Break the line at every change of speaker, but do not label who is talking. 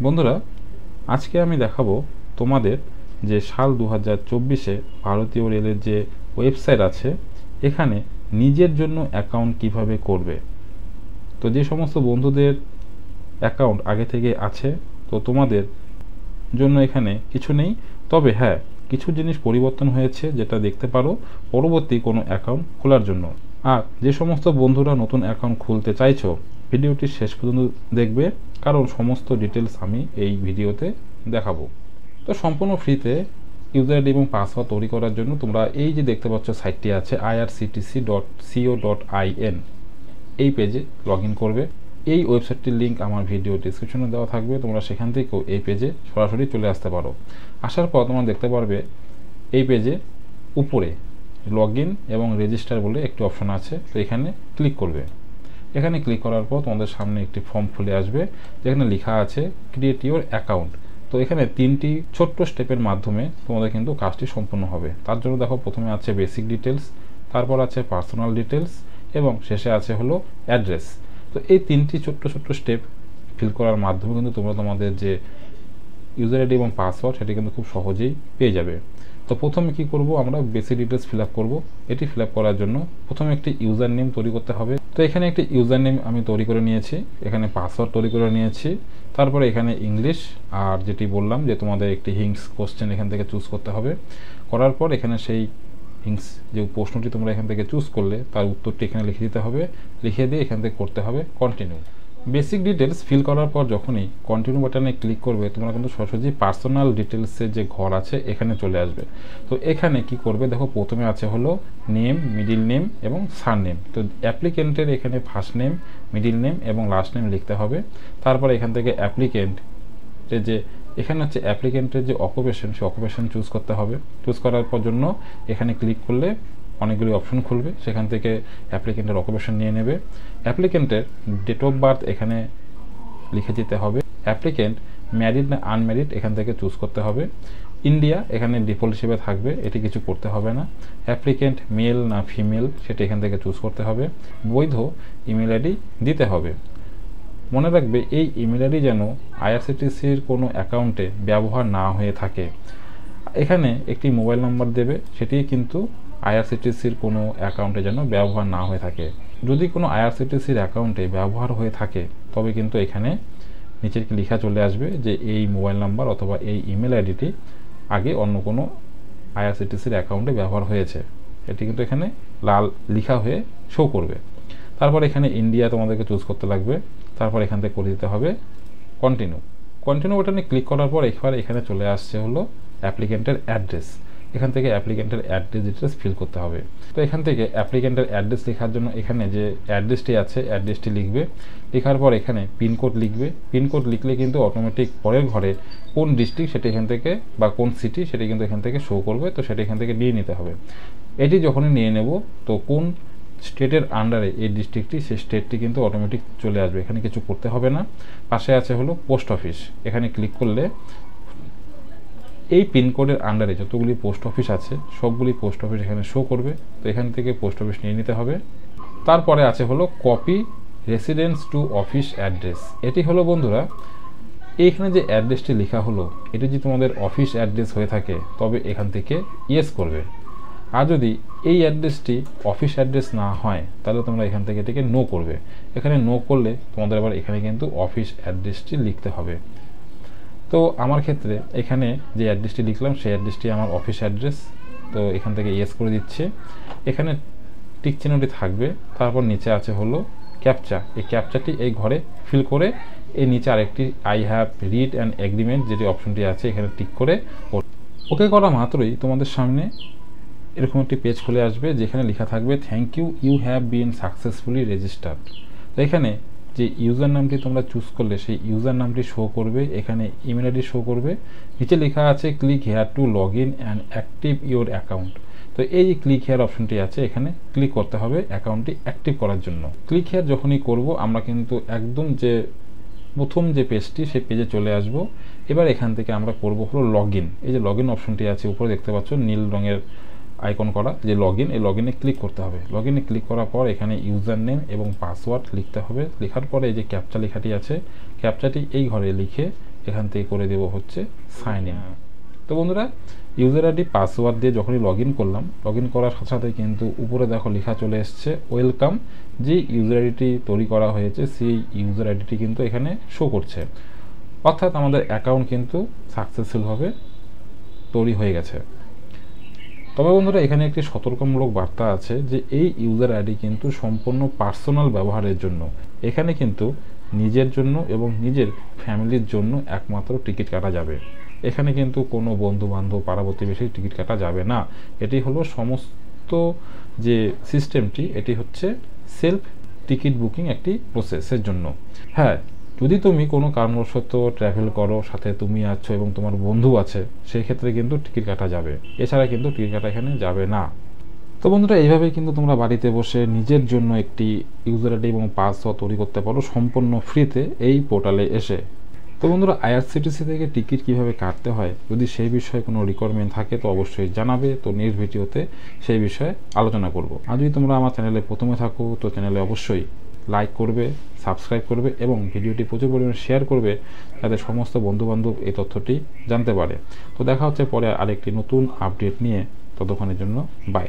বন্ধুরা, আজকে আমি দেখাবো তোমাদের যে সাল 2024-এ ভারতীয় রেলের যে ওয়েবসাইট আছে এখানে নিজের জন্য অ্যাকাউন্ট কিভাবে করবে। তো যে সমস্ত বন্ধুদের অ্যাকাউন্ট আগে থেকে আছে, তো তোমাদের জন্য এখানে কিছু নেই, তবে হ্যাঁ কিছু জিনিস পরিবর্তন হয়েছে যেটা দেখতে পারো পরবর্তী কোনো অ্যাকাউন্ট খোলার জন্য। আর যে সমস্ত বন্ধুরা নতুন অ্যাকাউন্ট খুলতে চাইছো ভিডিওটি শেষ পর্যন্ত দেখবে, কারণ সমস্ত ডিটেলস আমি এই ভিডিওতে দেখাবো। তো সম্পূর্ণ ফ্রিতে ইউজার আইডি এবং পাসওয়ার্ড তৈরি করার জন্য তোমরা এই যে দেখতে পাচ্ছ সাইটটি আছে irctc.co.in, এই পেজে লগ ইন করবে। এই ওয়েবসাইটটির লিঙ্ক আমার ভিডিও ডিসক্রিপশনে দেওয়া থাকবে, তোমরা সেখান থেকেও এই পেজে সরাসরি চলে আসতে পারো। আসার পর তোমরা দেখতে পারবে এই পেজে উপরে লগ ইন এবং রেজিস্টার বলে একটি অপশন আছে, তো এখানে ক্লিক করবে। এখানে ক্লিক করার পর তোমাদের সামনে একটি ফর্ম খুলে আসবে যেখানে লেখা আছে ক্রিয়েট ইউর অ্যাকাউন্ট। তো এখানে তিনটি ছোট্ট স্টেপের মাধ্যমে তোমাদের কিন্তু কাজটি সম্পূর্ণ হবে। তার জন্য দেখো প্রথমে আছে বেসিক ডিটেলস, তারপর আছে পার্সোনাল ডিটেলস এবং শেষে আছে হলো অ্যাড্রেস। তো এই তিনটি ছোট্ট ছোট্ট স্টেপ ফিল করার মাধ্যমে কিন্তু তোমরা তোমাদের যে ইউজার আইডি এবং পাসওয়ার্ড সেটি কিন্তু খুব সহজেই পেয়ে যাবে। তো প্রথমে কি করব, আমরা বেসিক ডিটেলস ফিল আপ করবো। এটি ফিল আপ করার জন্য প্রথমে একটি ইউজার নেম তৈরি করতে হবে। তো এখানে একটি ইউজার নেম আমি তৈরি করে নিয়েছি, এখানে পাসওয়ার্ড তৈরি করে নিয়েছি, তারপরে এখানে ইংলিশ আর যেটি বললাম যে তোমাদের একটি হিংস কোশ্চেন এখান থেকে চুজ করতে হবে। করার পর এখানে সেই হিংস যে প্রশ্নটি তোমরা এখান থেকে চুজ করলে তার উত্তরটি এখানে লিখে দিতে হবে, লিখে দিয়ে এখান থেকে করতে হবে কন্টিনিউ। বেসিক ডিটেলস ফিল করার পর যখনই কন্টিনিউ বাটনে ক্লিক করবে তোমরা কিন্তু সরাসরি পার্সোনাল ডিটেলসের যে ঘর আছে এখানে চলে আসবে। তো এখানে কি করবে, দেখো প্রথমে আছে হলো নেম, মিডিল নেম এবং সারনেম। তো অ্যাপ্লিকেন্টের এখানে ফার্স্ট নেম, মিডিল নেম এবং লাস্ট নেম লিখতে হবে। তারপরে এখান থেকে অ্যাপ্লিকেন্টের যে এখানে হচ্ছে অ্যাপ্লিকেন্টের যে অকুপেশন, সেই অকুপেশন চুজ করতে হবে। চুজ করার পর জন্য এখানে ক্লিক করলে অনেকগুলি অপশন খুলবে, সেখান থেকে অ্যাপ্লিকেন্টের অকুপেশন নিয়ে নেবে। অ্যাপ্লিকেন্টের ডেট অফ বার্থ এখানে লিখে দিতে হবে। অ্যাপ্লিকেন্ট ম্যারিড না আনম্যারিড এখান থেকে চুজ করতে হবে। ইন্ডিয়া এখানে ডিফল্ট হিসেবে থাকবে, এটি কিছু করতে হবে না। অ্যাপ্লিকেন্ট মেল না ফিমেল সেটা এখান থেকে চুজ করতে হবে। বৈধ ইমেল আইডি দিতে হবে। মনে রাখবে এই ইমেল আইডি যেন আইআরসিটিসির কোনো অ্যাকাউন্টে ব্যবহার না হয়ে থাকে। এখানে একটি মোবাইল নাম্বার দেবে, সেটি কিন্তু আইআরসিটিসির কোনো অ্যাকাউন্টে যেন ব্যবহার না হয়ে থাকে। যদি কোনো আইআরসিটিসির অ্যাকাউন্টে ব্যবহার হয়ে থাকে তবে কিন্তু এখানে নিচের লেখা চলে আসবে যে এই মোবাইল নাম্বার অথবা এই ইমেল আইডিটি আগে অন্য কোনো আইআরসিটিসির অ্যাকাউন্টে ব্যবহার হয়েছে, এটি কিন্তু এখানে লাল লেখা হয়ে শো করবে। তারপর এখানে ইন্ডিয়া তোমাদেরকে চুজ করতে লাগবে। তারপর এখান থেকে করে দিতে হবে কন্টিনিউ। কন্টিনিউ বাটনে ক্লিক করার পর এখানে চলে আসছে হলো অ্যাপ্লিকেন্টের অ্যাড্রেস। এখান থেকে অ্যাপ্লিকেন্টের অ্যাড্রেস ডিটেলস ফিল করতে হবে। তো এখান থেকে অ্যাপ্লিকেন্টের অ্যাড্রেস লেখার জন্য এখানে যে অ্যাড্রেসটি আছে অ্যাড্রেসটি লিখবে। লেখার পর এখানে পিনকোড লিখবে। পিনকোড লিখলে কিন্তু অটোমেটিক পরের ঘরে কোন ডিস্ট্রিক্ট সেটা এখান থেকে বা কোন সিটি সেটা কিন্তু এখান থেকে শো করবে, তো সেটা এখান থেকে নিয়ে নিতে হবে। এটি যখনই নিয়ে নেব তো কোন স্টেটের আন্ডারে এই ডিস্ট্রিক্টটি, সেই স্টেটটি কিন্তু অটোমেটিক চলে আসবে, এখানে কিছু করতে হবে না। পাশে আছে হলো পোস্ট অফিস, এখানে ক্লিক করলে এই পিনকোডের আন্ডারে যতগুলি পোস্ট অফিস আছে সবগুলি পোস্ট অফিস এখানে শো করবে, তো এখান থেকে পোস্ট অফিস নিয়ে নিতে হবে। তারপরে আছে হলো copy residence to office address. এটি হলো বন্ধুরা এইখানে যে অ্যাড্রেসটি লেখা হলো এটি যদি তোমাদের অফিস অ্যাড্রেস হয়ে থাকে তবে এখান থেকে ইয়েস করবে। আর যদি এই অ্যাড্রেসটি অফিস অ্যাড্রেস না হয় তাহলে তোমরা এখান থেকে এটিকে নো করবে। এখানে নো করলে তোমাদের আবার এখানে কিন্তু অফিস অ্যাড্রেসটি লিখতে হবে। তো আমার ক্ষেত্রে এখানে যে অ্যাড্রেসটি লিখলাম সেই অ্যাড্রেসটি আমার অফিস অ্যাড্রেস, তো এখান থেকে ইয়েস করে দিচ্ছে। এখানে টিক চিহ্নটি থাকবে, তারপর নিচে আছে হলো ক্যাপচা। এই ক্যাপচাটি এই ঘরে ফিল করে এই নিচে আরেকটি I have read and agreement যেটি অপশনটি আছে এখানে টিক করে ওকে করা মাত্রই তোমাদের সামনে এরকম একটি পেজ খুলে আসবে যেখানে লেখা থাকবে thank you, you have been successfully registered. তো এখানে যে ইউজার নামটি তোমরা চুজ করলে সেই ইউজার নামটি শো করবে, এখানে ইমেল আইডি শো করবে। নিচে লেখা আছে click here two log in and active your account. তো এই যে ক্লিক হেয়ার অপশনটি আছে এখানে ক্লিক করতে হবে অ্যাকাউন্টটি অ্যাক্টিভ করার জন্য। ক্লিক হেয়ার যখনই করব আমরা কিন্তু একদম যে প্রথম যে পেজটি সেই পেজে চলে আসব। এবার এখান থেকে আমরা করব হলো লগ ইন। এই যে লগ ইন অপশনটি আছে উপরে দেখতে পাচ্ছ নীল রঙের আইকন করা যে লগ ইন, এই লগ ইনে ক্লিক করতে হবে। লগ ইনে ক্লিক করার পর এখানে ইউজার নেম এবং পাসওয়ার্ড লিখতে হবে। লেখার পরে এই যে ক্যাপচা লেখাটি আছে ক্যাপচাটি এই ঘরে লিখে এখান থেকে করে দেব হচ্ছে সাইন ইন। তো বন্ধুরা ইউজার আইডি পাসওয়ার্ড দিয়ে যখনই লগ ইন করলাম, লগ ইন করার সাথে সাথে কিন্তু উপরে দেখো লেখা চলে এসছে ওয়েলকাম। যে ইউজার আইডিটি তৈরি করা হয়েছে সেই ইউজার আইডিটি কিন্তু এখানে শো করছে, অর্থাৎ আমাদের অ্যাকাউন্ট কিন্তু সাকসেসফুলভাবে তৈরি হয়ে গেছে। তবে বন্ধুরা এখানে একটি সতর্কমূলক বার্তা আছে যে এই ইউজার আইডি কিন্তু সম্পূর্ণ পার্সোনাল ব্যবহারের জন্য। এখানে কিন্তু নিজের জন্য এবং নিজের ফ্যামিলির জন্য একমাত্র টিকিট কাটা যাবে। এখানে কিন্তু কোনো বন্ধু বান্ধব পাড়া প্রতিবেশীর টিকিট কাটা যাবে না। এটি হলো সমস্ত যে সিস্টেমটি, এটি হচ্ছে সেলফ টিকিট বুকিং একটি প্রসেসের জন্য। হ্যাঁ, যদি তুমি কোনো কারণবশত ট্রাভেল করো, সাথে তুমি আছো এবং তোমার বন্ধু আছে, সেই ক্ষেত্রে কিন্তু টিকিট কাটা যাবে, এছাড়া কিন্তু টিকিট কাটা এখানে যাবে না। তো বন্ধুরা এইভাবে কিন্তু তোমরা বাড়িতে বসে নিজের জন্য একটি ইউজার আইডি এবং পাসওয়ার্ড তৈরি করতে পারো সম্পূর্ণ ফ্রিতে এই পোর্টালে এসে। তো বন্ধুরা আইআরসিটিসি থেকে টিকিট কিভাবে কাটতে হয়, যদি সেই বিষয়ে কোনো রিকোয়ারমেন্ট থাকে তো অবশ্যই জানাবে। তো নেক্সট ভিডিওতে সেই বিষয়ে আলোচনা করব। আর যদি তোমরা আমার চ্যানেলে প্রথমে থাকো তো চ্যানেলে অবশ্যই লাইক করবে, সাবস্ক্রাইব করবে এবং ভিডিওটি প্রচুর পরিমাণে শেয়ার করবে, যাতে সমস্ত বন্ধুবান্ধব এই তথ্যটি জানতে পারে। তো দেখা হচ্ছে পরে আরেকটি নতুন আপডেট নিয়ে, ততক্ষণের জন্য বাই।